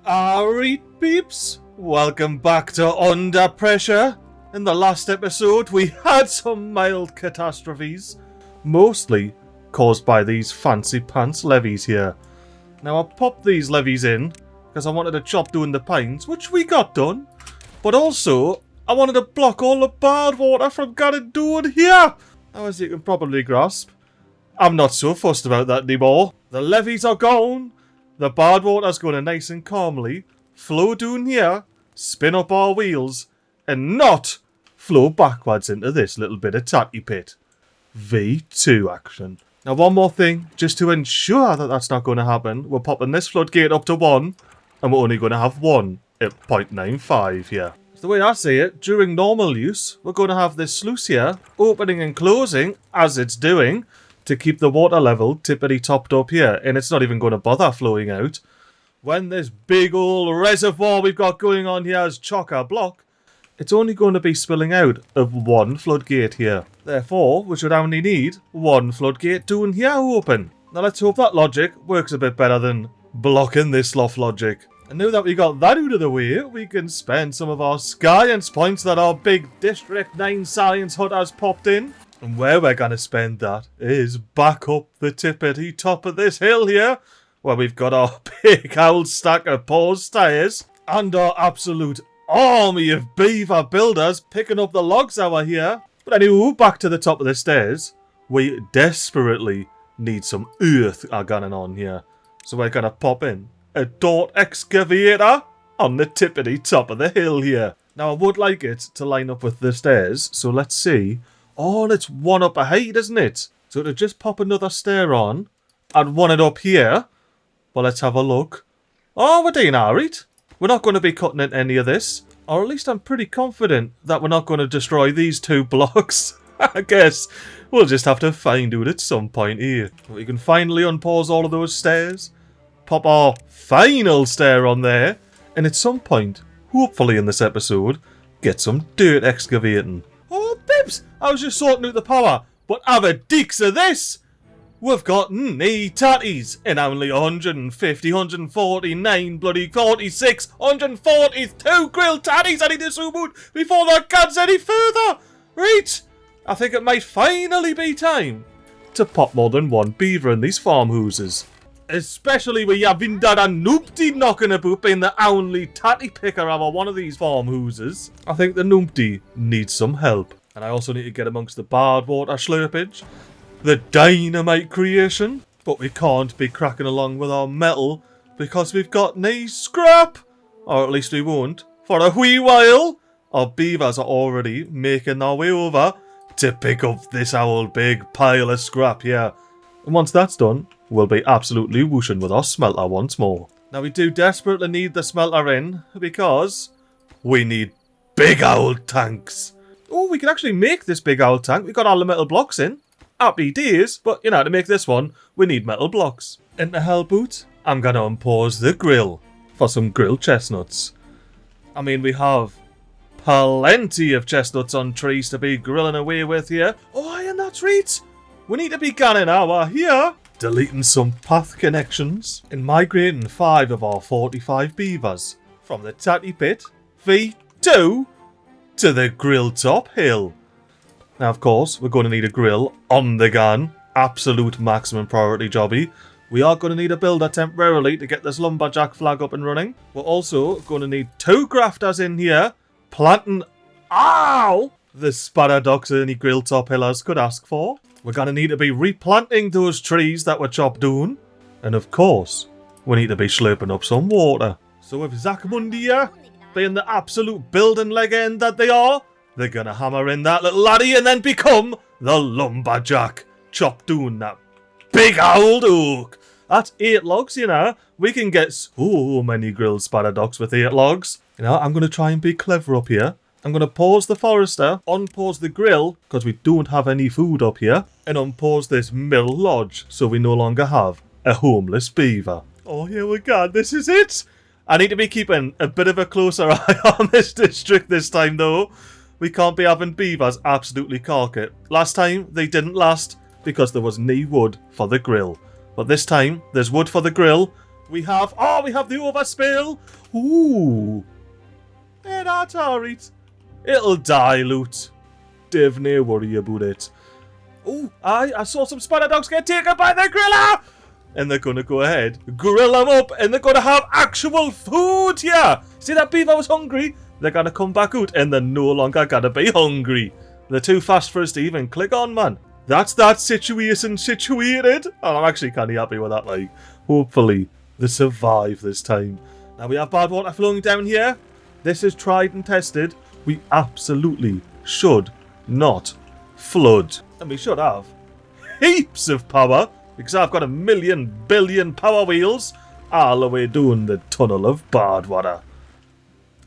Alright peeps, welcome back to Under Pressure. In the last episode we had some mild catastrophes, mostly caused by these fancy pants levees here. Now I popped these levees in because I wanted to chop down the pines, which we got done, but also I wanted to block all the bad water from getting down here. Now as you can probably grasp, I'm not so fussed about that anymore. The levees are gone. The bad water's going to nice and calmly flow down here, spin up our wheels, and not flow backwards into this little bit of tatty pit. V2 action. Now one more thing, just to ensure that that's not going to happen, we're popping this floodgate up to 1, and we're only going to have 1 at 0.95 here. The way I see it, during normal use, we're going to have this sluice here, opening and closing as it's doing, to keep the water level tippity topped up here, and it's not even going to bother flowing out. When this big old reservoir we've got going on here is chock-a-block, it's only going to be spilling out of 1 floodgate here. Therefore, we should only need 1 floodgate down here open. Now let's hope that logic works a bit better than blocking this sloth logic. And now that we got that out of the way, we can spend some of our science points that our big District 9 science hut has popped in. And where we're going to spend that is back up the tippity top of this hill here, where we've got our big old stack of paused tyres and our absolute army of beaver builders picking up the logs over here. But anyway, back to the top of the stairs. We desperately need some earth going on here. So we're going to pop in a dart excavator on the tippity top of the hill here. Now I would like it to line up with the stairs, so let's see. Oh, and it's 1 up a height, isn't it? So to just pop another stair on, and 1 it up here. Well, let's have a look. Oh, we're doing alright. We're not going to be cutting into any of this. Or at least I'm pretty confident that we're not going to destroy these 2 blocks. I guess we'll just have to find out at some point here. We can finally unpause all of those stairs. Pop our final stair on there. And at some point, hopefully in this episode, get some dirt excavating. Oh, Bibbs! I was just sorting out the power, but have a deeks of this! We've got 9 tatties and only 150, 149, bloody 46, 142 grilled tatties I need to zoom out before that gets any further! Right! I think it might finally be time to pop more than 1 beaver in these farmhouses. Especially with Yavinda and Noopty knocking about being the only tatty picker of one of these farmhouses. I think the Noopty needs some help. And I also need to get amongst the bad water slurpage, the dynamite creation, but we can't be cracking along with our metal because we've got no scrap. Or at least we won't for a wee while. Our beavers are already making their way over to pick up this old big pile of scrap here. And once that's done, we'll be absolutely whooshing with our smelter once more. Now we do desperately need the smelter in because we need big old tanks. Oh, we can actually make this big old tank. We've got all the metal blocks in. Happy days. But, you know, to make this one, we need metal blocks. And to help out, I'm going to unpause the grill for some grilled chestnuts. I mean, we have plenty of chestnuts on trees to be grilling away with here. Oh, and that's right. We need to be ganning our here. Deleting some path connections. And migrating 5 of our 45 beavers from the tatty pit V2 to the grill top hill. Now, of course, we're going to need a grill on the gun. Absolute maximum priority jobby. We are going to need a builder temporarily to get this lumberjack flag up and running. We're also going to need 2 grafters in here planting the sparadox any grill top hillers could ask for. We're going to need to be replanting those trees that were chopped down. And of course, we need to be slurping up some water. So with Zach Mundy here, being the absolute building legend that they are, they're going to hammer in that little laddie and then become the lumberjack. Chop down that big old oak. That's 8 logs, you know. We can get so many grilled sparadox with 8 logs. You know, I'm going to try and be clever up here. I'm going to pause the forester, unpause the grill, because we don't have any food up here, and unpause this mill lodge, so we no longer have a homeless beaver. Oh, here we go. This is it. I need to be keeping a bit of a closer eye on this district this time, though. We can't be having beavers absolutely cark it. Last time, they didn't last because there was no wood for the grill. But this time, there's wood for the grill. We have the overspill. Ooh. Yeah, that's alright. It'll dilute. Div, no worry about it. Ooh, I saw some spider dogs get taken by the griller. And they're going to go ahead, grill them up, and they're going to have actual food here. See that beaver was hungry? They're going to come back out, and they're no longer going to be hungry. They're too fast for us to even click on, man. That's that situation situated. Oh, I'm actually kind of happy with that, like. Hopefully, they survive this time. Now, we have bad water flowing down here. This is tried and tested. We absolutely should not flood. And we should have heaps of power, because I've got 1,000,000 billion power wheels all the way down the tunnel of bad water.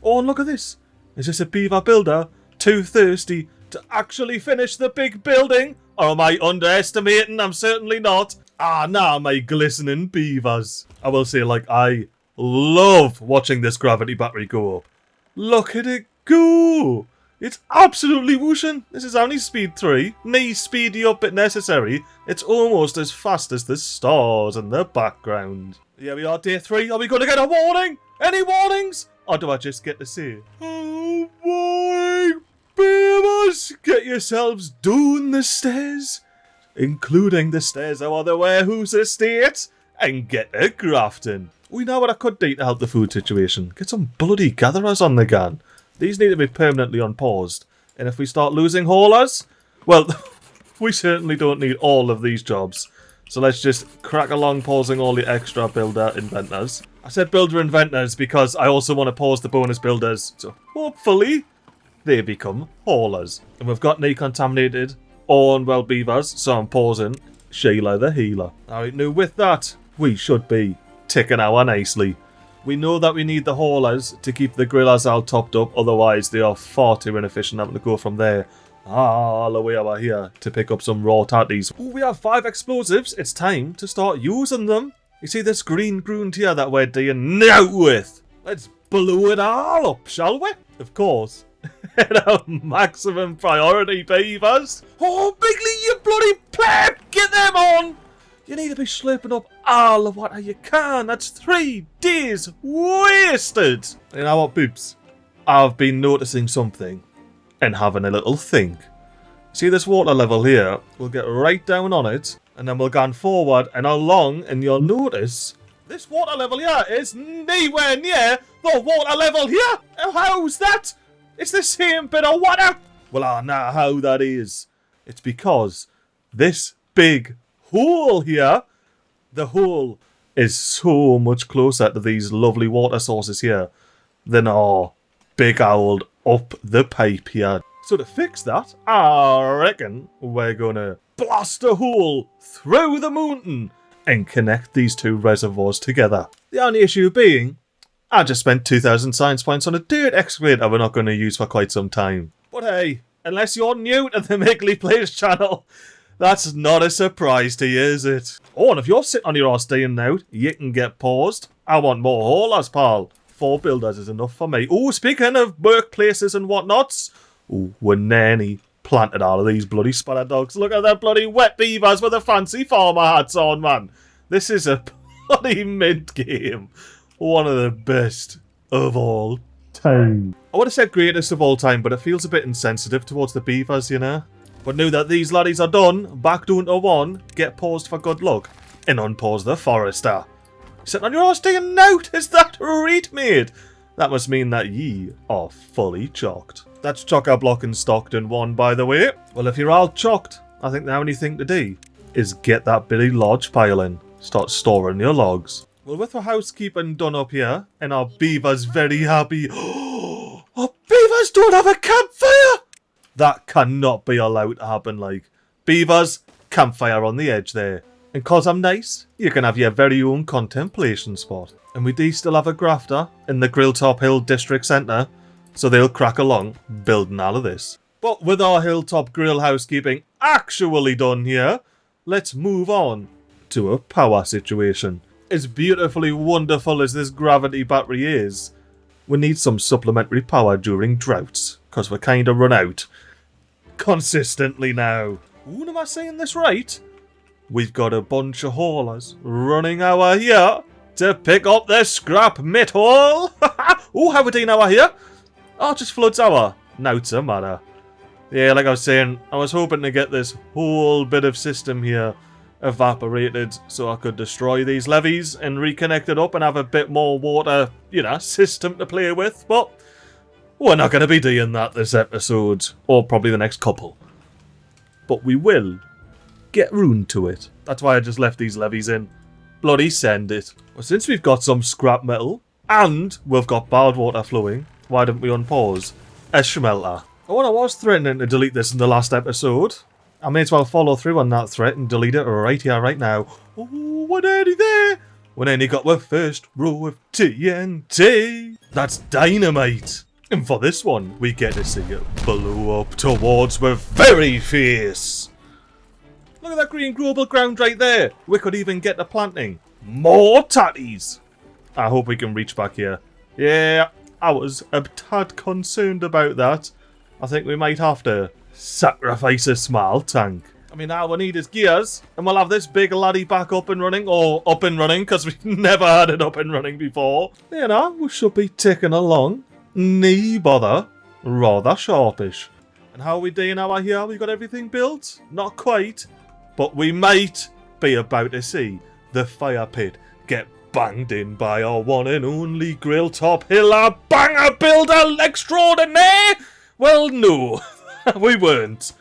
Oh, and look at this. Is this a beaver builder too thirsty to actually finish the big building? Or am I underestimating? I'm certainly not. Nah, my glistening beavers. I will say, like, I love watching this gravity battery go up. Look at it go. It's absolutely whooshing. This is only speed 3. Me speedy up if necessary. It's almost as fast as the stars in the background. Here we are, day 3. Are we going to get a warning? Any warnings? Or do I just get to say, oh boy, beavers, get yourselves down the stairs, including the stairs of the warehouse estate, and get a grafting. We know what I could do to help the food situation. Get some bloody gatherers on the gun. These need to be permanently unpaused. And if we start losing haulers, well, we certainly don't need all of these jobs. So let's just crack along pausing all the extra builder inventors. I said builder inventors because I also want to pause the bonus builders. So hopefully they become haulers. And we've got decontaminated unwell beavers, so I'm pausing Sheila the healer. Alright, now with that, we should be ticking our nicely. We know that we need the haulers to keep the grillers all topped up, otherwise they are far too inefficient having to go from there all the way over here to pick up some raw tatties. Ooh, we have 5 explosives. It's time to start using them. You see this green grunt here that we're dealing out with? Let's blow it all up, shall we? Of course. At our maximum priority, beavers. Oh, MiGly, you bloody pleb! Get them on! You need to be slurping up all the water you can. That's 3 days wasted. You know what, boobs? I've been noticing something and having a little think. See this water level here? We'll get right down on it, and then we'll go forward and along, and you'll notice this water level here is nowhere near the water level here. How's that? It's the same bit of water. Well, I know how that is. It's because this big hole here, the hole is so much closer to these lovely water sources here than our big old up the pipe here. So to fix that, I reckon we're gonna blast a hole through the mountain and connect these 2 reservoirs together. The only issue being, I just spent 2,000 science points on a dirt excavator we're not going to use for quite some time. But hey, unless you're new to the MiGly Plays channel, that's not a surprise to you, is it? Oh, and if you're sitting on your arse day and out, you can get paused. I want more haulers, pal. 4 builders is enough for me. Oh, speaking of workplaces and whatnots, oh, we're nearly planted all of these bloody spider dogs. Look at that bloody wet beavers with the fancy farmer hats on, man. This is a bloody mint game. One of the best of all time. I would have said greatest of all time, but it feels a bit insensitive towards the beavers, you know? But now that these laddies are done, back down to 1, get paused for good luck, and unpause the forester. Sitting on your arse day and out, is that right, mate? That must mean that ye are fully chocked. That's chock-a-block and Stockton 1, by the way. Well, if you're all chocked, I think the only thing to do is get that Billy Lodge pile in. Start storing your logs. Well, with our housekeeping done up here, and our beavers very happy. Our beavers don't have a campfire! That cannot be allowed to happen, like. Beavers, campfire on the edge there. And cause I'm nice, you can have your very own contemplation spot. And we do still have a grafter in the Grilltop Hill District Centre, so they'll crack along building all of this. But with our Hilltop Grill housekeeping actually done here, let's move on to a power situation. As beautifully wonderful as this gravity battery is, we need some supplementary power during droughts, because we're kind of run out consistently now. Ooh, am I saying this right? We've got a bunch of haulers running over here to pick up the scrap metal. Oh, how we doing now here? Oh, just floods our. Now it's a matter. Yeah, like I was saying, I was hoping to get this whole bit of system here evaporated so I could destroy these levees and reconnect it up and have a bit more water, system to play with. But we're not going to be doing that this episode, or probably the next couple. But we will get round to it. That's why I just left these levees in. Bloody send it. Well, since we've got some scrap metal and we've got bad water flowing, why didn't we unpause a smelter? Oh, I was threatening to delete this in the last episode. I may as well follow through on that threat and delete it right here, right now. Oh, what are there? When only got my first row of TNT. That's dynamite. And for this one, we get to see it blow up towards the very face. Look at that green growable ground right there. We could even get to planting more tatties. I hope we can reach back here. Yeah, I was a tad concerned about that. I think we might have to sacrifice a small tank. I mean, all we need is gears, and we'll have this big laddie back up and running, or up and running, because we've never had it up and running before. We should be ticking along. Nee bother. Rather sharpish. And how are we doing out here? We got everything built? Not quite. But we might be about to see the fire pit get banged in by our one and only grill top hiller banger builder extraordinaire. Well, no. We weren't.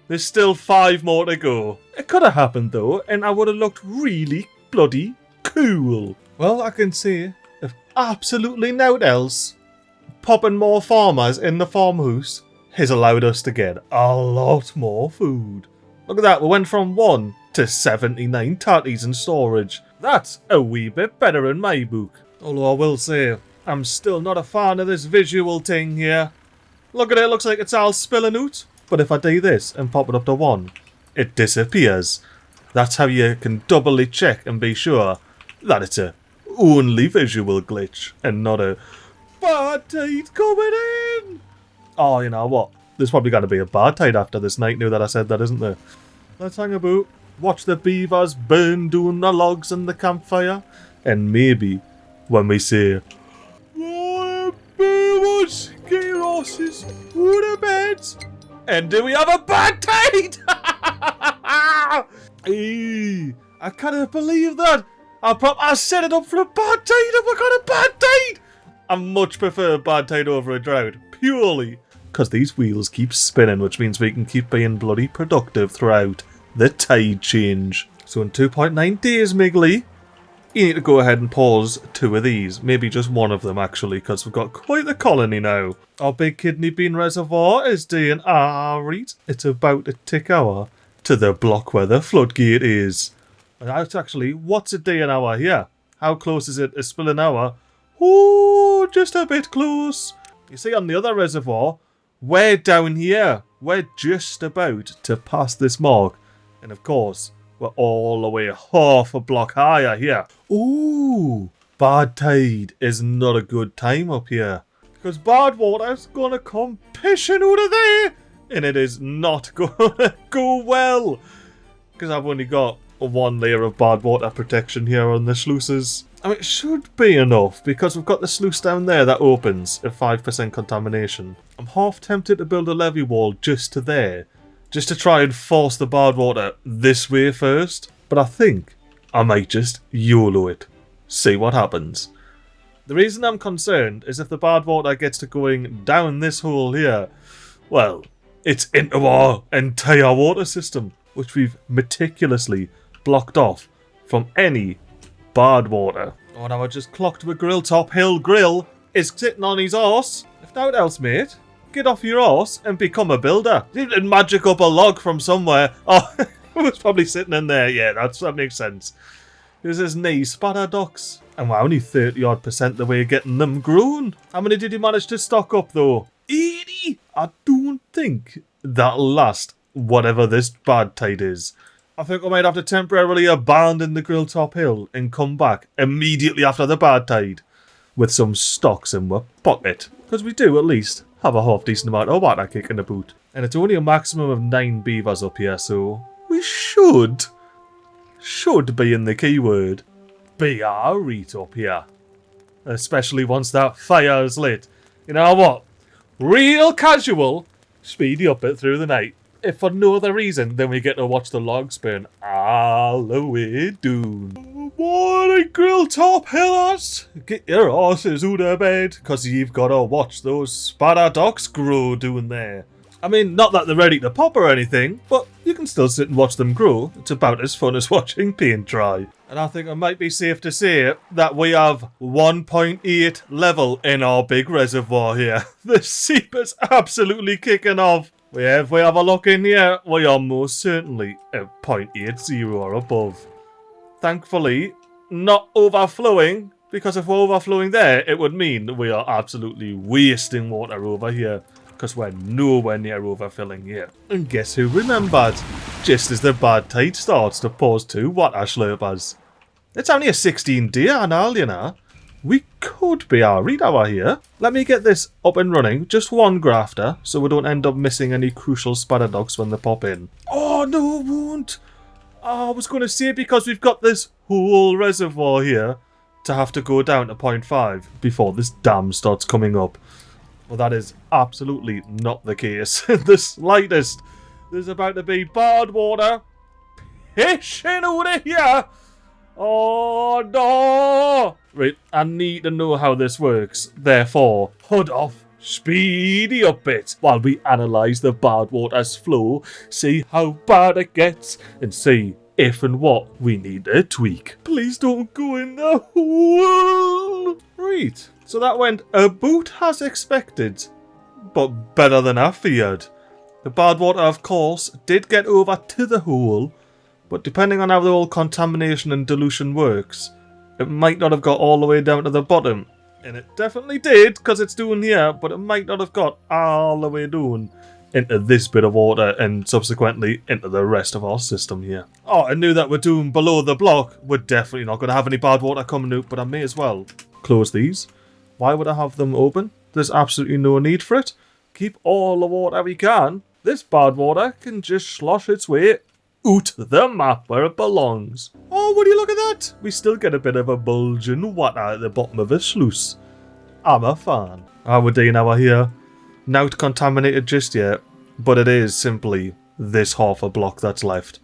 There's still 5 more to go. It could have happened though, and I would have looked really bloody cool. Well, I can see if absolutely nothing else, popping more farmers in the farmhouse has allowed us to get a lot more food. Look at that, we went from 1 to 79 tatties in storage. That's a wee bit better in my book. Although I will say, I'm still not a fan of this visual thing here. Look at it, looks like it's all spilling out. But if I do this and pop it up to 1, it disappears. That's how you can doubly check and be sure that it's a only visual glitch and not a bad tide coming in. Oh, you know what? There's probably going to be a bad tide after this night now that I said that, isn't there? Let's hang about, watch the beavers burn down the logs in the campfire, and maybe when we say, "Oh, beavers, get your horses to the beds," and do we have a bad tide? I can't believe that. I set it up for a bad tide and we got a bad tide. I much prefer a bad tide over a drought, purely because these wheels keep spinning, which means we can keep being bloody productive throughout the tide change. So in 2.9 days, MiGly, you need to go ahead and pause 2 of these. Maybe just 1 of them, actually, because we've got quite the colony now. Our big kidney bean reservoir is doing alright. It's about to tick over to the block where the floodgate is. And that's actually, what's it doing hour here? How close is it to spilling hour? Oh, just a bit close. You see, on the other reservoir, we're down here. We're just about to pass this mark. And of course, we're all the way half a block higher here. Ooh, bad tide is not a good time up here. Because bad water's gonna come pissing out of there. And it is not gonna go well. Because I've only got 1 layer of bad water protection here on the sluices. I mean, it should be enough because we've got the sluice down there that opens at 5% contamination. I'm half tempted to build a levee wall just to there, just to try and force the bad water this way first. But I think I might just YOLO it, see what happens. The reason I'm concerned is if the bad water gets to going down this hole here, well, it's into our entire water system, which we've meticulously blocked off from any bad water. Oh, now I just clocked the grill top hill grill is sitting on his arse. If nothing else, mate, get off your arse and become a builder. You didn't magic up a log from somewhere. Oh, it was probably sitting in there. Yeah, that makes sense. There's his knee spatter ducks. And we're only 30% the way getting them grown. How many did you manage to stock up though? 80? I don't think that'll last whatever this bad tide is. I think I might have to temporarily abandon the grill top hill and come back immediately after the bad tide with some stocks in my pocket. Because we do at least have a half decent amount of water kicking the boot. And it's only a maximum of 9 beavers up here, so we should be in the keyword be alright up here. Especially once that fire's lit. You know what? Real casual, speedy up it through the night. If for no other reason than we get to watch the logs burn all the way down. Morning, grill top hillers! Get your horses out of bed, cause you've got to watch those spadadocs grow down there. I mean, not that they're ready to pop or anything, but you can still sit and watch them grow. It's about as fun as watching paint dry. And I think it might be safe to say that we have 1.8 level in our big reservoir here. The seep is absolutely kicking off. If we have a look in here, we are most certainly at 0.80 or above. Thankfully, not overflowing, because if we're overflowing there, it would mean we are absolutely wasting water over here. Because we're nowhere near overfilling here. And guess who remembered? Just as the bad tide starts to pause 2 water slurpers. It's only a 16-day and all, you know. We could be alright over here. Let me get this up and running. Just one grafter, so we don't end up missing any crucial spadadocs when they pop in. Oh, no, it won't. Oh, I was going to say because we've got this whole reservoir here to have to go down to 0.5 before this dam starts coming up. Well, that is absolutely not the case. The slightest. There's about to be bad water pishing out of here. Oh, no. Right, I need to know how this works. Therefore, hood off, speedy up it while we analyse the bad water's flow, see how bad it gets, and see if and what we need to tweak. Please don't go in the hole. Right. So that went about as expected, but better than I feared. The bad water, of course, did get over to the hole, but depending on how the whole contamination and dilution works, it might not have got all the way down to the bottom. And it definitely did, because it's down here, but it might not have got all the way down into this bit of water and subsequently into the rest of our system here. Oh, I knew that we're doing below the block. We're definitely not going to have any bad water coming out, but I may as well close these. Why would I have them open? There's absolutely no need for it. Keep all the water we can. This bad water can just slosh its way out the map where it belongs. Oh, would you look at that? We still get a bit of a bulging water at the bottom of a sluice. I'm a fan. Our day now here. Not contaminated just yet, but it is simply this half a block that's left.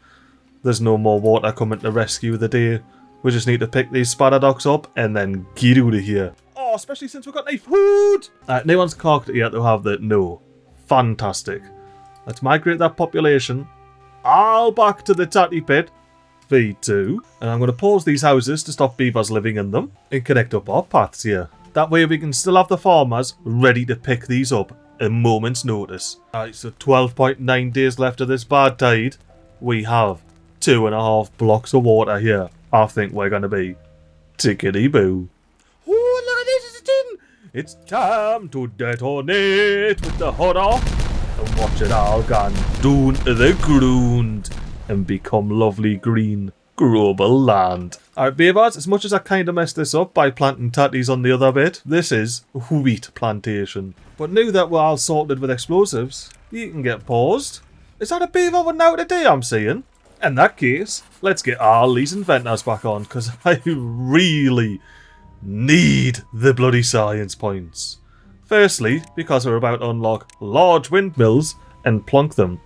There's no more water coming to rescue the day. We just need to pick these spadadocs up and then get out of here. Oh, especially since we've got no food! No one's cocked it yet to have that. No. Fantastic. Let's migrate that population all back to the tatty pit. V2. And I'm going to pause these houses to stop beavers living in them and connect up our paths here. That way we can still have the farmers ready to pick these up at a moment's notice. Alright, so 12.9 days left of this bad tide. We have 2.5 blocks of water here. I think we're going to be tickety-boo. Oh, look at this, it's in! It's time to detonate with the hood off and watch it all gone down to the ground and become lovely green growable land. Alright, beavers, as much as I kind of messed this up by planting tatties on the other bit, this is wheat plantation. But now that we're all sorted with explosives, you can get paused. Is that a beaver one now today I'm seeing? In that case, let's get all these inventors back on, because I really need the bloody science points. Firstly, because we're about to unlock large windmills and plonk them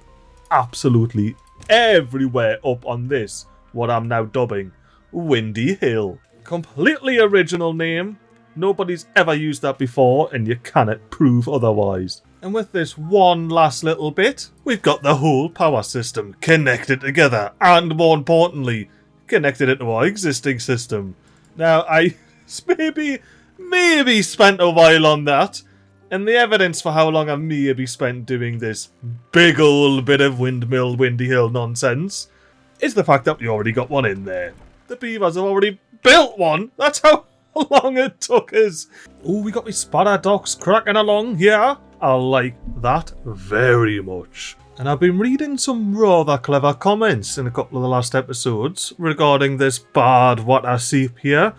absolutely everywhere up on this, what I'm now dubbing Windy Hill. Completely original name. Nobody's ever used that before, and you cannot prove otherwise. And with this one last little bit, we've got the whole power system connected together, and more importantly, connected into our existing system. Now, I maybe spent a while on that, and the evidence for how long I maybe spent doing this big old bit of windmill, Windy Hill nonsense is the fact that we already got one in there. The beavers have already built one. That's how long it took us. Oh, we got me spadadocs cracking along here. I like that very much. And I've been reading some rather clever comments in a couple of the last episodes regarding this bad water seep here.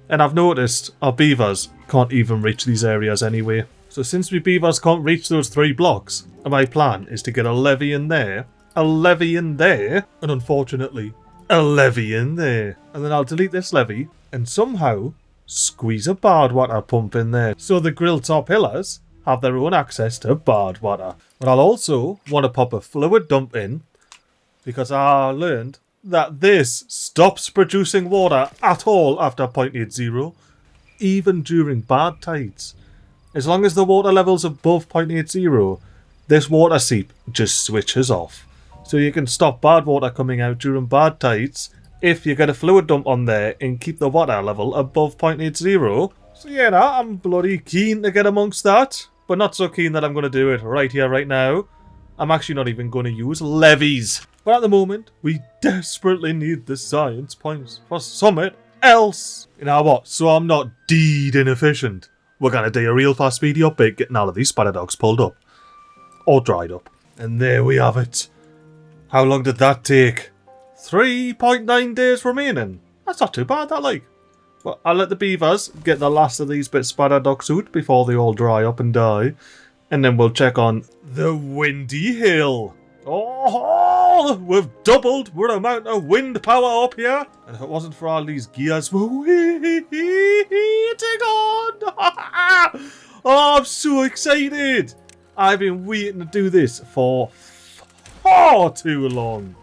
And I've noticed our beavers can't even reach these areas anyway. So since we beavers can't reach those 3 blocks, my plan is to get a levee in there, a levee in there, and unfortunately, a levee in there. And then I'll delete this levee, and somehow squeeze a barred water pump in there so the grill top pillars have their own access to barred water. But I'll also want to pop a fluid dump in because I learned that this stops producing water at all after 0.80, even during bad tides. As long as the water level's above 0.80, this water seep just switches off. So you can stop bad water coming out during bad tides if you get a fluid dump on there and keep the water level above 0.80. So yeah, I'm bloody keen to get amongst that, but not so keen that I'm going to do it right here, right now. I'm actually not even going to use levies. But at the moment, we desperately need the science points for something else. You know what? So I'm not deed inefficient. We're going to do a real fast speedy update getting all of these spider dogs pulled up. Or dried up. And there we have it. How long did that take? 3.9 days remaining. That's not too bad, that like. Well, I'll let the beavers get the last of these bits spider dog suit before they all dry up and die. And then we'll check on the windy hill. Oh, we've doubled our amount of wind power up here. And if it wasn't for all these gears, we're waiting on. Oh, I'm so excited. I've been waiting to do this for far too long.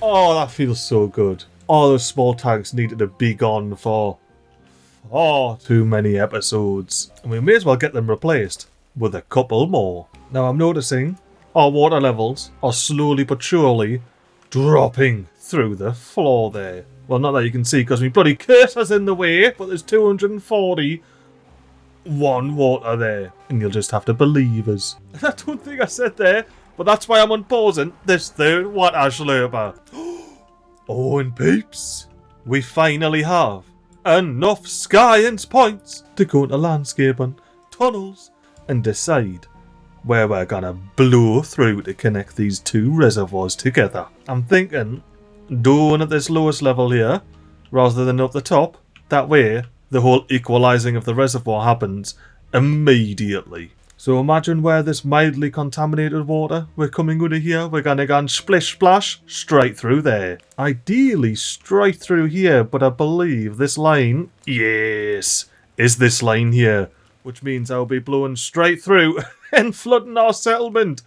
Oh, that feels so good. All those small tanks needed to be gone for far too many episodes. And we may as well get them replaced with a couple more. Now I'm noticing our water levels are slowly but surely dropping through the floor there. Well, not that you can see because my bloody cursor's in the way, but there's 241 water there. And you'll just have to believe us. I don't think I said there, but that's why I'm unpausing this third water slurper. Oh, and peeps, we finally have enough science points to go into landscaping, tunnels, and decide where we're gonna blow through to connect these two reservoirs together. I'm thinking doing at this lowest level here rather than up the top. That way the whole equalising of the reservoir happens immediately. So imagine where this mildly contaminated water we're coming out of here. We're gonna go and splish splash straight through there. Ideally straight through here, but I believe this line, yes, is this line here. Which means I'll be blowing straight through and flooding our settlement.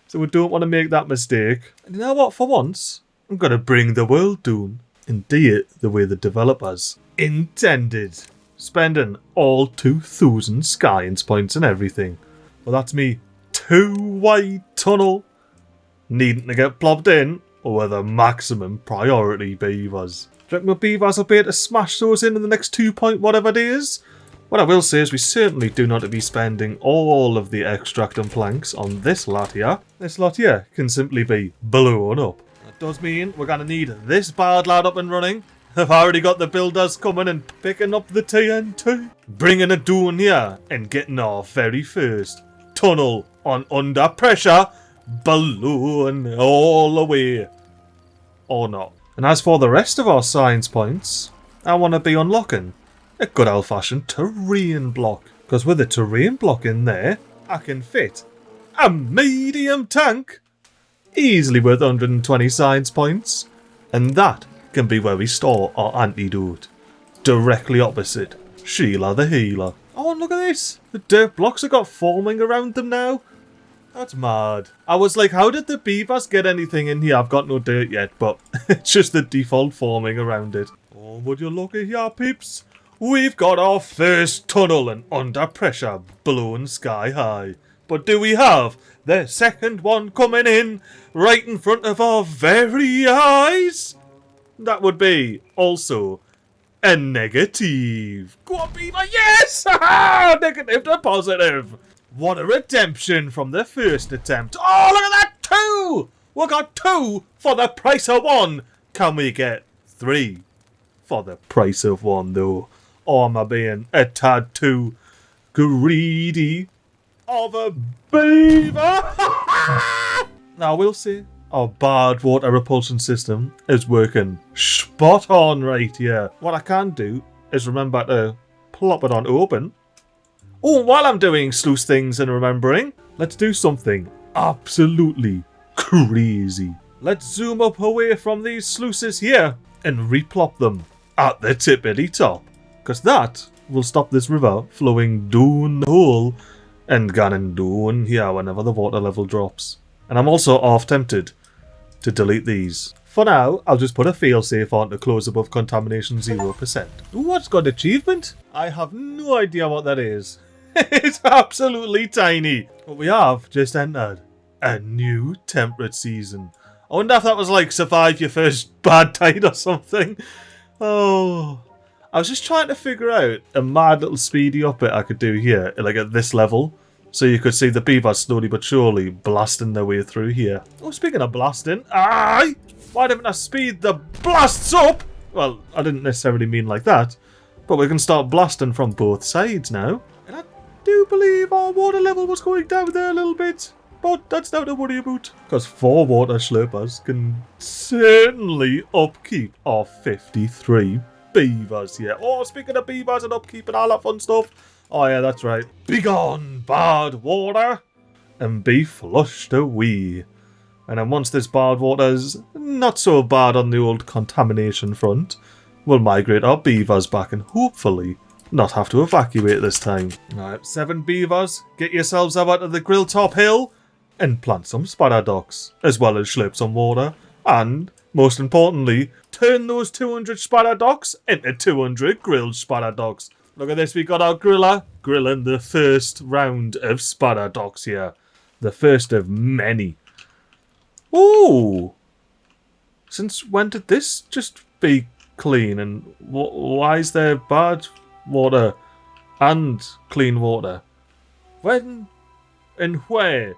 So we don't want to make that mistake. And you know what, for once, I'm going to bring the world down and do it the way the developers intended. Spending all 2,000 science points and everything. Well, that's me 2-wide tunnel needing to get plopped in with a maximum priority beavers. Do you reckon my beavers will be able to smash those in the next 2 point whatever days? What I will say is we certainly do not be spending all of the extract and planks on this lot here. This lot here can simply be blown up. That does mean we're going to need this bad lad up and running. I've already got the builders coming and picking up the TNT. Bringing it down here and getting our very first tunnel on under pressure blown all the way. Or not. And as for the rest of our science points, I want to be unlocking a good old-fashioned terrain block. Because with a terrain block in there, I can fit a medium tank. Easily worth 120 science points. And that can be where we store our antidote. Directly opposite Sheila the Healer. Oh, and look at this. The dirt blocks have got forming around them now. That's mad. I was like, how did the beavers get anything in here? I've got no dirt yet, but it's just the default forming around it. Oh, would you look at here, peeps? We've got our first tunnel and under pressure blown sky high. But do we have the second one coming in right in front of our very eyes? That would be also a negative. Go on, Beaver, yes! Negative to positive. What a redemption from the first attempt. Oh, look at that, 2! We got 2 for the price of 1. Can we get 3 for the price of 1, though? Or am I being a tad too greedy of a beaver? Now, I will say our barred water repulsion system is working spot on right here. What I can do is remember to plop it on open. Oh, while I'm doing sluice things and remembering, let's do something absolutely crazy. Let's zoom up away from these sluices here and replop them at the tippity top. Because that will stop this river flowing down the hole and going down here whenever the water level drops. And I'm also half tempted to delete these. For now, I'll just put a failsafe on to close above contamination 0%. Ooh, what's got achievement? I have no idea what that is. It's absolutely tiny. But we have just entered a new temperate season. I wonder if that was like survive your first bad tide or something. Oh, I was just trying to figure out a mad little speedy up bit I could do here, like at this level. So you could see the beavers slowly but surely blasting their way through here. Oh, speaking of blasting, aye! Why didn't I speed the blasts up? Well, I didn't necessarily mean like that. But we can start blasting from both sides now. And I do believe our water level was going down there a little bit. But that's not to worry about. Because 4 water slurpers can certainly upkeep our 53 beavers here. Oh, speaking of beavers and upkeep and all that fun stuff. Oh yeah, that's right. Begone, bad water, and be flushed away. And then once this bad water's not so bad on the old contamination front, we'll migrate our beavers back and hopefully not have to evacuate this time. Alright, 7 beavers, get yourselves over to the grill top hill and plant some spadder-docks, as well as slurp some water, and, most importantly, turn those 200 spadder-docks into 200 grilled spadder-docks. Look at this, we got our griller grilling the first round of spadder-docks here. The first of many. Ooh! Since when did this just be clean? And why is there bad water and clean water? When and where?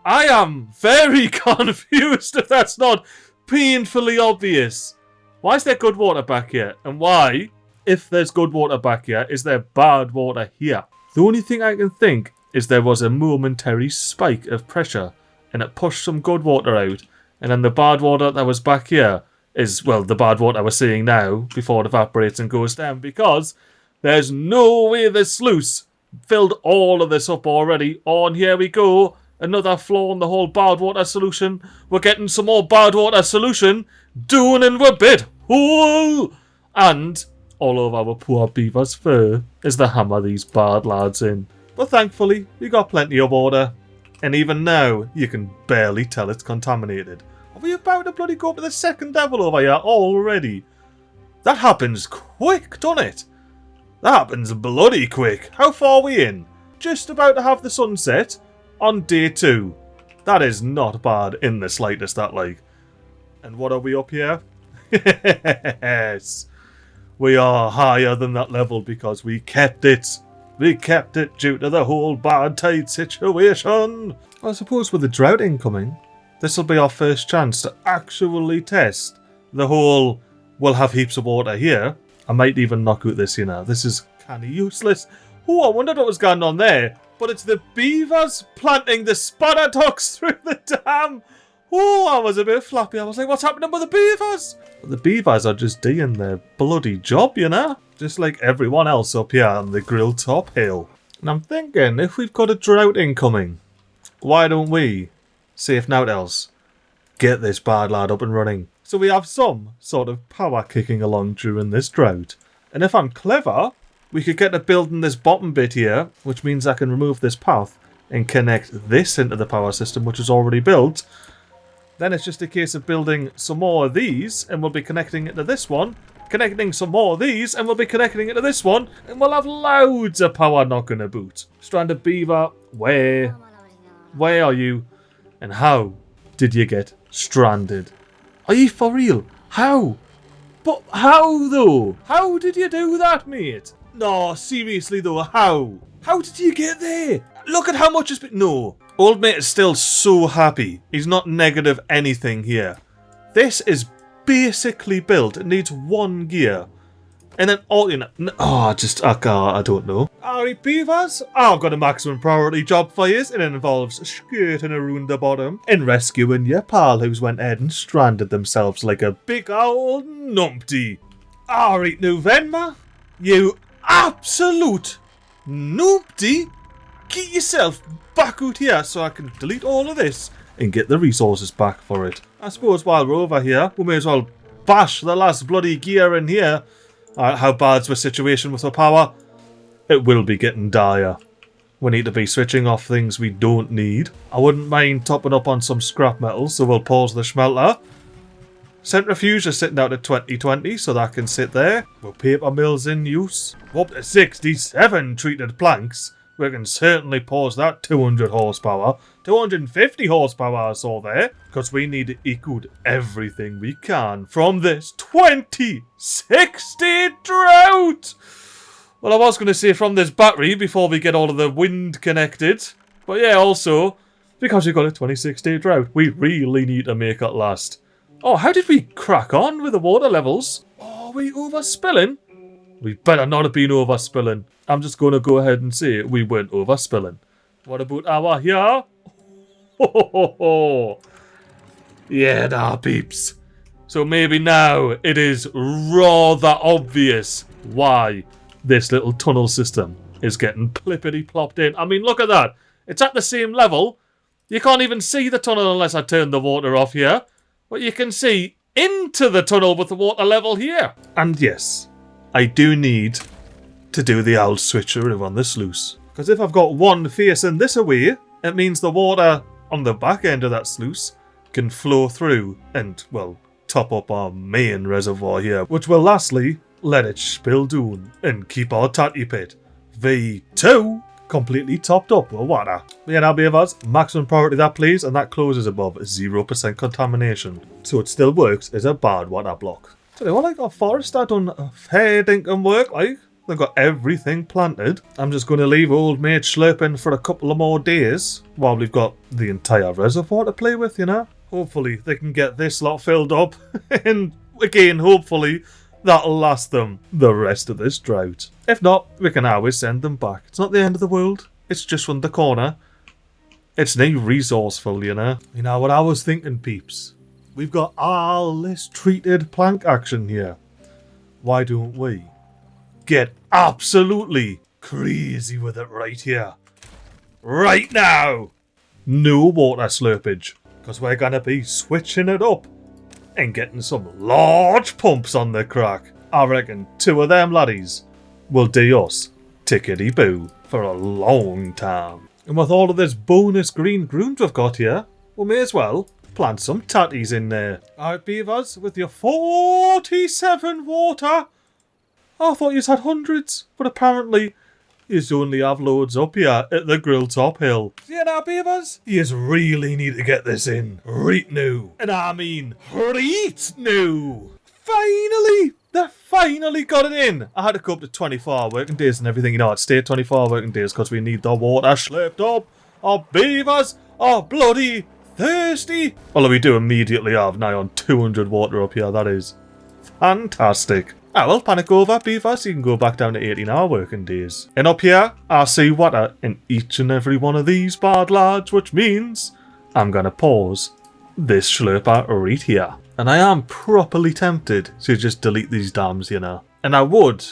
I am very confused if that's not painfully obvious. Why is there good water back here? And why, if there's good water back here, is there bad water here? The only thing I can think is there was a momentary spike of pressure and it pushed some good water out, and then the bad water that was back here is, well, the bad water we're seeing now before it evaporates and goes down, because there's no way the sluice filled all of this up already. Oh, and here we go. Another flaw in the whole bad water solution. We're getting some more bad water solution doing in a bit. Ooh! And all of our poor beaver's fur is the hammer these bad lads in. But thankfully, we got plenty of water. And even now, you can barely tell it's contaminated. Are we about to bloody go up to the second level over here already? That happens quick, doesn't it? That happens bloody quick. How far are we in? Just about to have the sunset on day 2. That is not bad in the slightest, that like. And what are we up here? Yes. We are higher than that level because we kept it. We kept it due to the whole bad tide situation. I suppose with the drought incoming, this will be our first chance to actually test the whole we'll have heaps of water here. I might even knock out this, you know. This is kind of useless. Oh, I wondered what was going on there. But it's the beavers planting the spadder-docks through the dam. Oh, I was a bit flappy. I was like, what's happening with the beavers? But the beavers are just doing their bloody job, you know? Just like everyone else up here on the grill top hill. And I'm thinking, if we've got a drought incoming, why don't we, see if naught else, get this bad lad up and running? So we have some sort of power kicking along during this drought. And if I'm clever, we could get to building this bottom bit here, which means I can remove this path and connect this into the power system, which is already built. Then it's just a case of building some more of these, and we'll be connecting it to this one. Connecting some more of these, and we'll be connecting it to this one, and we'll have loads of power knocking about. Stranded beaver, where are you? And how did you get stranded? Are you for real? How? But how though? How did you do that, mate? No, seriously though, how? How did you get there? Look at how much has been... No. Old mate is still so happy. He's not negative anything here. This is basically built. It needs 1 gear. And then all, you know... I don't know. Alright, beavers. I've got a maximum priority job for you, and it involves skirting around the bottom and rescuing your pal who's went ahead and stranded themselves like a big old numpty. Alright, now then, ma. You absolute numpty. Get yourself back out here so I can delete all of this and get the resources back for it. I suppose while we're over here, we may as well bash the last bloody gear in here. How bad's the situation with the power? It will be getting dire. We need to be switching off things we don't need. I wouldn't mind topping up on some scrap metal, so we'll pause the smelter. Centrifuge is sitting out at 2020, so that can sit there. With paper mills in use. Up to 67 treated planks. We can certainly pause that 200 horsepower. 250 horsepower I saw there. Because we need to include everything we can from this 2060 drought. Well, I was going to say from this battery before we get all of the wind connected. But yeah, also, because we've got a 2060 drought, we really need to make it last. Oh, how did we crack on with the water levels? Oh, are we overspilling? We better not have been overspilling. I'm just going to go ahead and say we weren't overspilling. What about our here? Ho ho ho ho. Yeah, nah, peeps. So maybe now it is rather obvious why this little tunnel system is getting plippity-plopped in. I mean, look at that. It's at the same level. You can't even see the tunnel unless I turn the water off here. But you can see into the tunnel with the water level here. And yes, I do need to do the old switcheroo on the sluice. Because if I've got one facing this away, it means the water on the back end of that sluice can flow through and, well, top up our main reservoir here. Which will lastly let it spill down and keep our tatty pit V2 completely topped up with water. Yeah, now beavers, maximum priority that please, and that closes above 0% contamination. So it still works as a bad water block. So they want like a forest that done a fair dinkum work, like. They've got everything planted. I'm just going to leave old mate slurping for a couple of more days while we've got the entire reservoir to play with, you know. Hopefully they can get this lot filled up and again, hopefully that'll last them the rest of this drought. If not, we can always send them back. It's not the end of the world. It's just from the corner. It's no resourceful, you know. You know what I was thinking, peeps? We've got all this treated plank action here. Why don't we get absolutely crazy with it right here? Right now! No water slurpage. Because we're going to be switching it up and getting some large pumps on the crack. I reckon 2 of them laddies will do us tickety-boo for a long time. And with all of this bonus green ground we've got here, we may as well plant some tatties in there. Alright beavers, with your 47 water. I thought you had hundreds, but apparently you only have loads up here at the grill top hill. Yeah, now beavers, you really need to get this in right now. And I mean right now. Finally! They finally got it in. I had to go up to 24 working days and everything. You know, I'd stay at 24 working days because we need the water slurped up. Our beavers are bloody thirsty. Although we do immediately have nigh on 200 water up here. That is fantastic. Ah, well, panic over, beavers. You can go back down to 18-hour working days. And up here, I see water in each and every one of these bad lads, which means I'm going to pause this slurper right here. And I am properly tempted to just delete these dams, you know. And I would,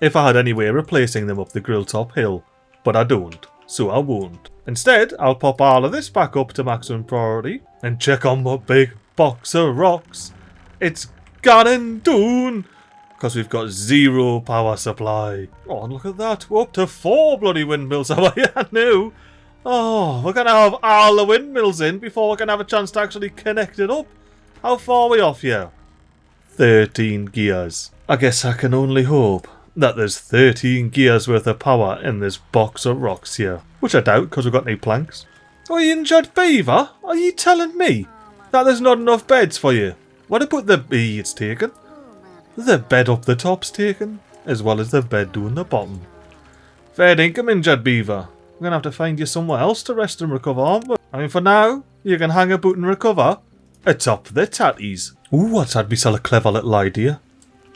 if I had any way of replacing them up the grill top hill. But I don't, so I won't. Instead, I'll pop all of this back up to maximum priority and check on my big box of rocks. It's getting done. Because we've got 0 power supply. Oh, and look at that. We're up to 4 bloody windmills over here now. Oh, we're going to have all the windmills in before we're going to have a chance to actually connect it up. How far are we off here? 13 gears. I guess I can only hope that there's 13 gears worth of power in this box of rocks here. Which I doubt, because we've got no planks. Oh, you injured beaver? Are you telling me that there's not enough beds for you? What about the beads taken? The bed up the top's taken, as well as the bed down the bottom. Fair dinkum, injured beaver. We're going to have to find you somewhere else to rest and recover, aren't we? I mean, for now, you can hang about and recover atop the tatties. Ooh, what's had me sell a clever little idea?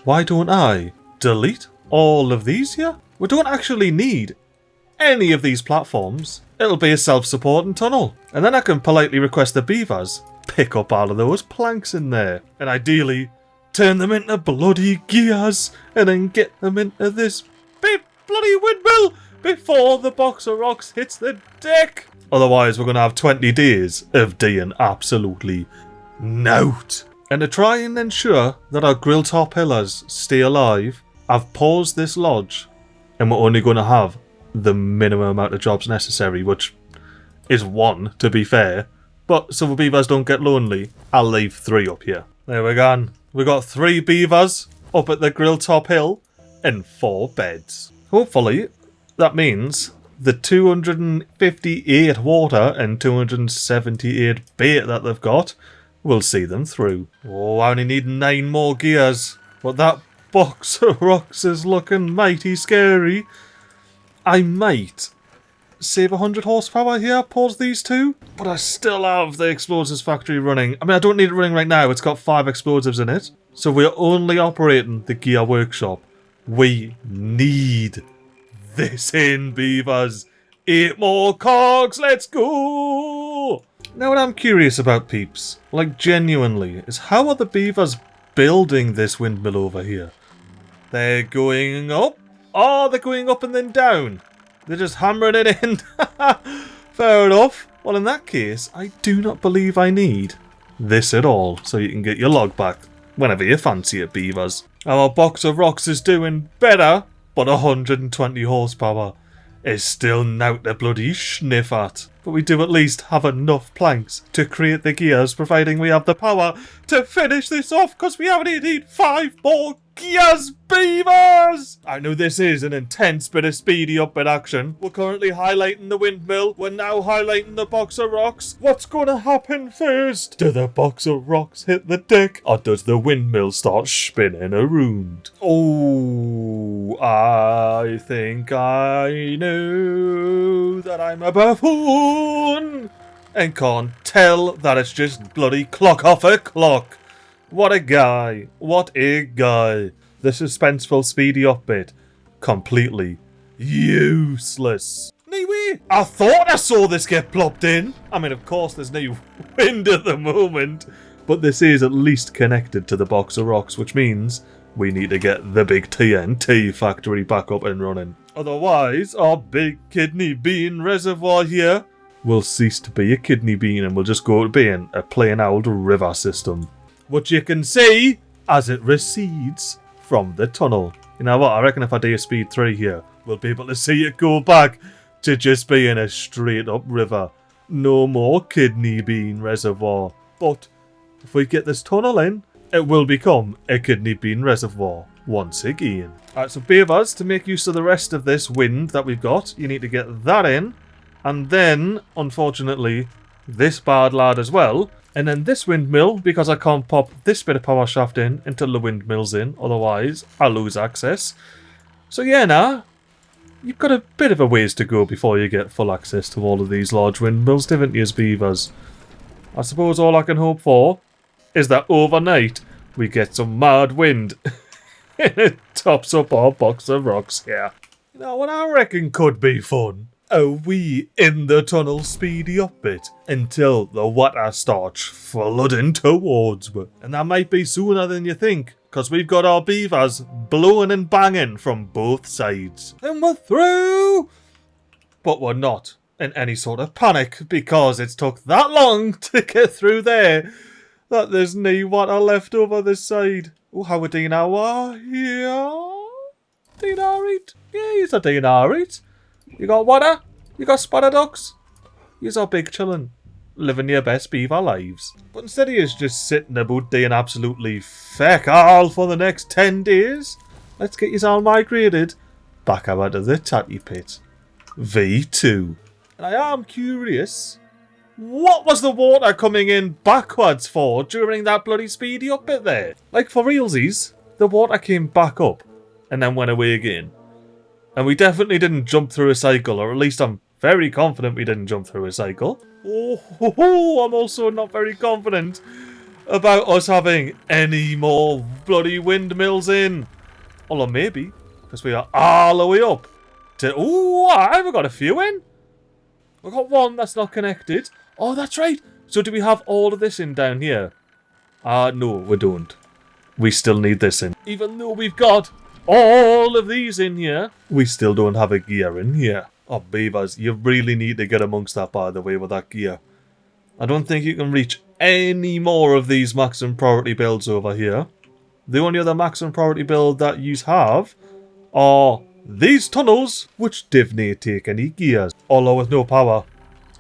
Why don't I delete all of these here? We don't actually need any of these platforms. It'll be a self-supporting tunnel. And then I can politely request the beavers pick up all of those planks in there. And ideally, turn them into bloody gears and then get them into this big bloody windmill before the box of rocks hits the deck. Otherwise, we're going to have 20 days of doing absolutely nout. And to try and ensure that our grill top pillars stay alive, I've paused this lodge and we're only going to have the minimum amount of jobs necessary, which is 1 to be fair. But so the beavers don't get lonely, I'll leave 3 up here. There we go. We got 3 beavers up at the grill top hill and 4 beds. Hopefully that means the 258 water and 278 bait that they've got will see them through. Oh, I only need 9 more gears, but that box of rocks is looking mighty scary. I might save 100 horsepower here, pause these 2, but I still have the explosives factory running. I mean, I don't need it running right now, it's got 5 explosives in it. So we're only operating the gear workshop. We need this in, beavers. 8 more cogs, let's go! Now what I'm curious about, peeps, like genuinely, is how are the beavers building this windmill over here? They're going up? Oh, they're going up and then down. They're just hammering it in. Fair enough. Well, in that case, I do not believe I need this at all, so you can get your log back whenever you fancy it, beavers. Our box of rocks is doing better, but 120 horsepower is still not to bloody sniff at. But we do at least have enough planks to create the gears, providing we have the power to finish this off, because we only need 5 more gears, beavers! I know this is an intense bit of speedy up in action. We're currently highlighting the windmill. We're now highlighting the box of rocks. What's going to happen first? Do the box of rocks hit the deck, or does the windmill start spinning around? Oh, I think I know that I'm a buffoon and can't tell that it's just bloody clock off a clock. What a guy. What a guy. The suspenseful speedy up bit. Completely useless. Anyway, I thought I saw this get plopped in. I mean, of course, there's no wind at the moment. But this is at least connected to the box of rocks, which means we need to get the big TNT factory back up and running. Otherwise, our big kidney bean reservoir here will cease to be a kidney bean and will just go to being a plain old river system, which you can see as it recedes from the tunnel. You know what, I reckon if I do a speed 3 here, we'll be able to see it go back to just being a straight up river. No more kidney bean reservoir. But if we get this tunnel in, it will become a kidney bean reservoir once again. Alright, so beavers, to make use of the rest of this wind that we've got, you need to get that in, and then, unfortunately, this bad lad as well. And then this windmill, because I can't pop this bit of power shaft in until the windmill's in, otherwise I'll lose access. So yeah, nah, you've got a bit of a ways to go before you get full access to all of these large windmills, haven't you, beavers? I suppose all I can hope for is that overnight we get some mad wind and it tops up our box of rocks here. You know what I reckon could be fun? A wee in the tunnel speedy up bit until the water starts flooding towards me. And that might be sooner than you think, because we've got our beavers blowing and banging from both sides. And we're through! But we're not in any sort of panic, because it's took that long to get through there that there's no water left over this side. Oh, how are Dean here? Dean alright? Yeah, he's a Dean alright. You got water? You got spotted ducks? You're so big chillin', living your best beaver lives. But instead he is just sitting about doing absolutely feck all for the next 10 days, let's get you all migrated back out of the tatty pit. V2. And I am curious, what was the water coming in backwards for during that bloody speedy up bit there? Like for realsies, the water came back up and then went away again. And we definitely didn't jump through a cycle, or at least I'm very confident we didn't jump through a cycle. Oh, I'm also not very confident about us having any more bloody windmills in. Although maybe, because we are all the way up to... Oh, I've got a few in. We've got one that's not connected. Oh, that's right. So do we have all of this in down here? No, we don't. We still need this in. Even though we've got all of these in here, we still don't have a gear in here. Oh, beavers, you really need to get amongst that, by the way, with that gear. I don't think you can reach any more of these maximum priority builds over here. The only other maximum priority build that you have are these tunnels, which don't take any gears. Although with no power,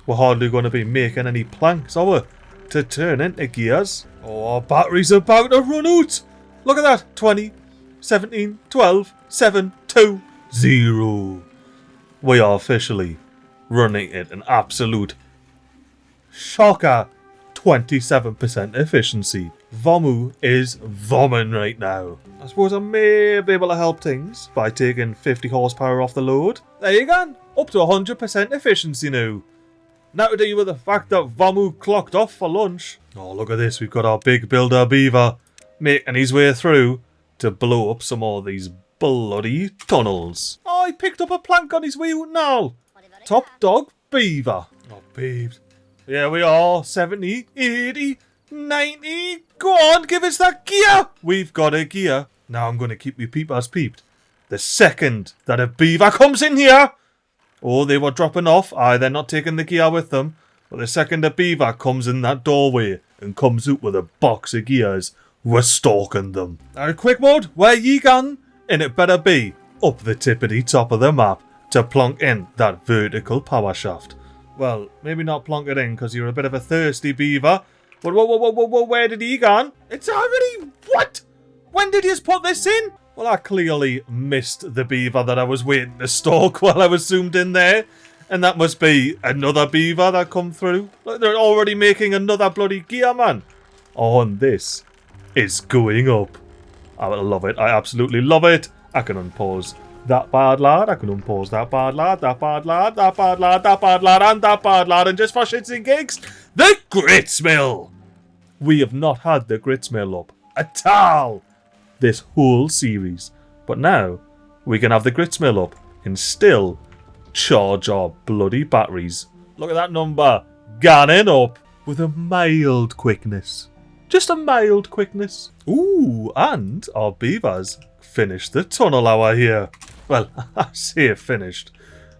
we're hardly going to be making any planks, are we, to turn into gears? Oh, our battery's about to run out. Look at that. 20, 17, 12, 7, 2, 0. We are officially running at an absolute shocker 27% efficiency. Vomu is vomming right now. I suppose I may be able to help things by taking 50 horsepower off the load. There you go. Up to 100% efficiency now. Now to deal with the fact that Vomu clocked off for lunch. Oh, look at this. We've got our big builder beaver making his way through to blow up some more of these bloody tunnels. Oh, he picked up a plank on his way out now. Top dog beaver. Oh, babes. Here we are. 70, 80, 90. Go on, give us that gear. We've got a gear. Now I'm going to keep you peepers peeped. The second that a beaver comes in here. Oh, they were dropping off. Aye, they're not taking the gear with them. But the second a beaver comes in that doorway and comes out with a box of gears, we're stalking them. Now, quick mode, where ye gone? And it better be up the tippity top of the map to plonk in that vertical power shaft. Well, maybe not plonk it in because you're a bit of a thirsty beaver. But where did he gone? It's already... What? When did you put this in? Well, I clearly missed the beaver that I was waiting to stalk while I was zoomed in there. And that must be another beaver that come through. Look, they're already making another bloody gear, man. Oh, and this is going up. I love it. I absolutely love it. I can unpause that bad lad. I can unpause that bad lad, that bad lad, that bad lad, that bad lad, and that bad lad. And just for shits and gigs, the grits mill. We have not had the grits mill up at all this whole series. But now we can have the grits mill up and still charge our bloody batteries. Look at that number. Ganning up with a mild quickness. Just a mild quickness. Ooh, and our beavers finished the tunnel hour here. Well, I say finished.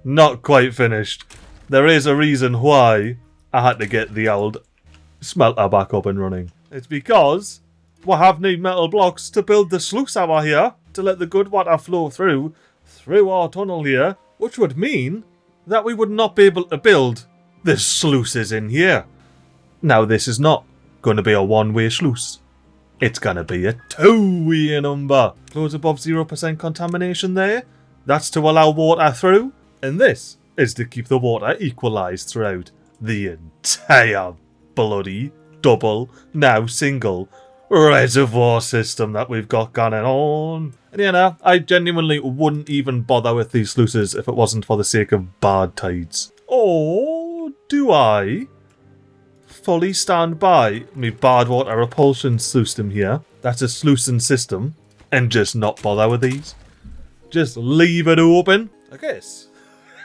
Not quite finished. There is a reason why I had to get the old smelter back up and running. It's because we have new metal blocks to build the sluice hour here to let the good water flow through our tunnel here, which would mean that we would not be able to build the sluices in here. Now, this is not going to be a one-way sluice. It's going to be a two-way number. Close above 0% contamination there. That's to allow water through. And this is to keep the water equalised throughout the entire bloody double, now single, reservoir system that we've got going on. And you know, I genuinely wouldn't even bother with these sluices if it wasn't for the sake of bad tides. Or do I fully stand by me bad water repulsion system here? That's a sluicing system. And just not bother with these. Just leave it open. I guess,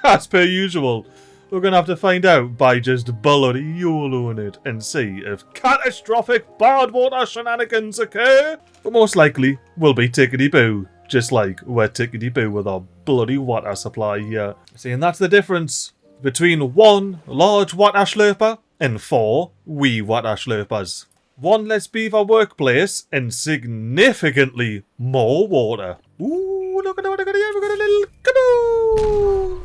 as per usual, we're going to have to find out by just bloody YOLOing it and see if catastrophic bad water shenanigans occur. But most likely, we'll be tickety-boo, just like we're tickety-boo with our bloody water supply here. See, and that's the difference between one large water slurper and 4 wee water slurpers. One less beaver workplace and significantly more water. Ooh, look at what I got here. We got a little canoe.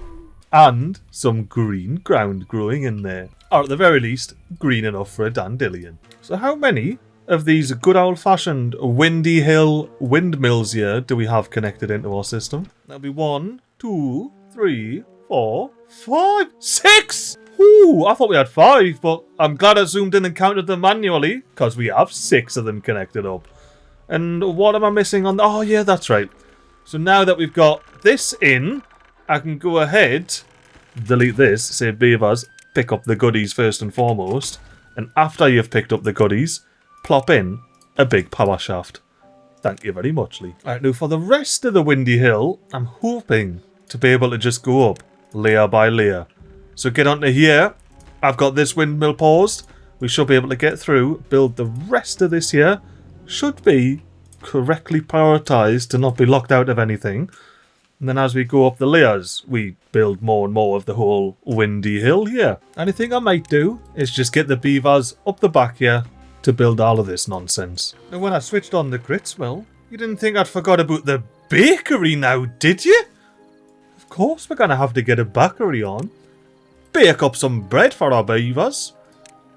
And some green ground growing in there. Or at the very least, green enough for a dandelion. So how many of these good old-fashioned Windy Hill windmills here do we have connected into our system? That'll be 1, 2, 3, 4, 5, 6! Ooh, I thought we had 5, but I'm glad I zoomed in and counted them manually, because we have 6 of them connected up. And what am I missing on... Oh, yeah, that's right. So now that we've got this in, I can go ahead, delete this, say beavers, pick up the goodies first and foremost, and after you've picked up the goodies, plop in a big power shaft. Thank you very much, Lee. Alright, now for the rest of the Windy Hill, I'm hoping to be able to just go up layer by layer. So get onto here. I've got this windmill paused. We should be able to get through, build the rest of this here. Should be correctly prioritised to not be locked out of anything. And then as we go up the layers, we build more and more of the whole windy hill here. And I think I might do is just get the beavers up the back here to build all of this nonsense. Now when I switched on the grits mill, you didn't think I'd forgot about the bakery now, did you? Of course we're going to have to get a bakery on. Bake up some bread for our beavers.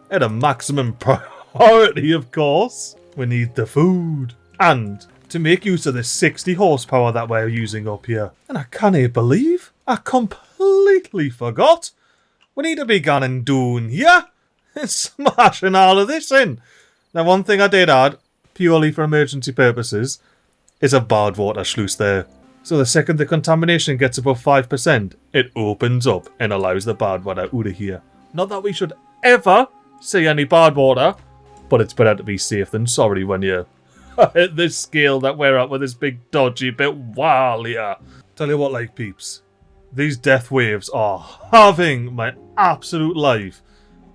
At a maximum priority, of course. We need the food. And to make use of the 60 horsepower that we're using up here. And I can't believe I completely forgot. We need to be going down here and smashing all of this in. Now one thing I did add, purely for emergency purposes, is a barred water sluice there. So the second the contamination gets above 5%, it opens up and allows the barred water out of here. Not that we should ever see any barred water, but it's better to be safe than sorry when you're at this scale that we're at with this big dodgy bit wall here. Tell you what, like peeps, these death waves are having my absolute life.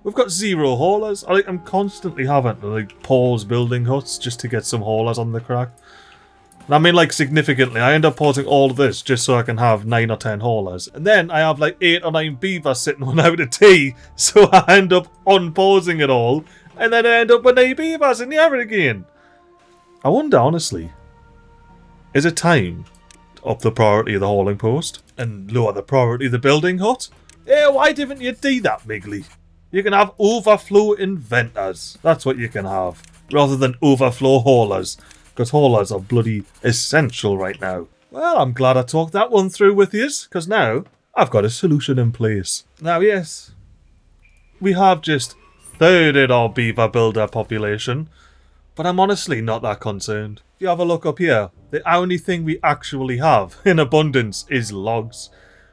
We've got 0 haulers. I'm constantly having to pause building huts just to get some haulers on the crack. And I mean significantly. I end up pausing all of this just so I can have 9 or 10 haulers. And then I have 8 or 9 beavers sitting without a tea, so I end up unpausing it all. And then I end up with 9 beavers in the air again. I wonder, honestly, is it time to up the priority of the hauling post and lower the priority of the building hut? Yeah, why didn't you do that, MiGly? You can have overflow inventors. That's what you can have. Rather than overflow haulers. Because haulers are bloody essential right now. Well, I'm glad I talked that one through with yous, because now I've got a solution in place. Now, yes, we have just thirded our beaver builder population, but I'm honestly not that concerned. If you have a look up here, the only thing we actually have in abundance is logs.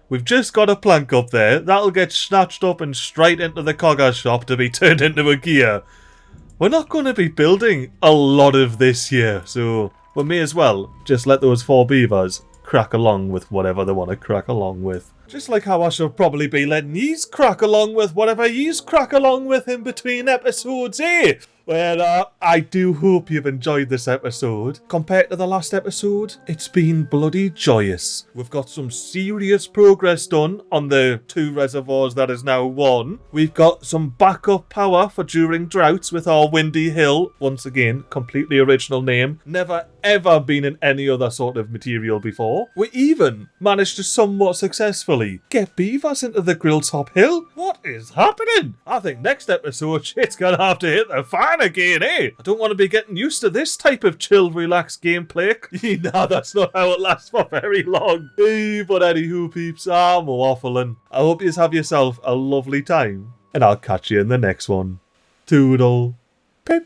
We've just got a plank up there, that'll get snatched up and straight into the cogger's shop to be turned into a gear. We're not going to be building a lot of this year, so we may as well just let those 4 beavers crack along with whatever they want to crack along with. Just like how I should probably be letting yous crack along with whatever yous crack along with in between episodes, eh? Well, I do hope you've enjoyed this episode. Compared to the last episode, it's been bloody joyous. We've got some serious progress done on the 2 reservoirs that is now 1. We've got some backup power for during droughts with our windy hill. Once again, completely original name. Never ever been in any other sort of material before. We even managed to somewhat successfully get beavers into the grill top hill. What is happening? I think next episode shit's gonna have to hit the fan again, eh? I don't want to be getting used to this type of chill, relaxed gameplay. Nah, that's not how it lasts for very long. Hey, but anywho, peeps, I'm waffling. I hope you have yourself a lovely time, and I'll catch you in the next one. Toodle.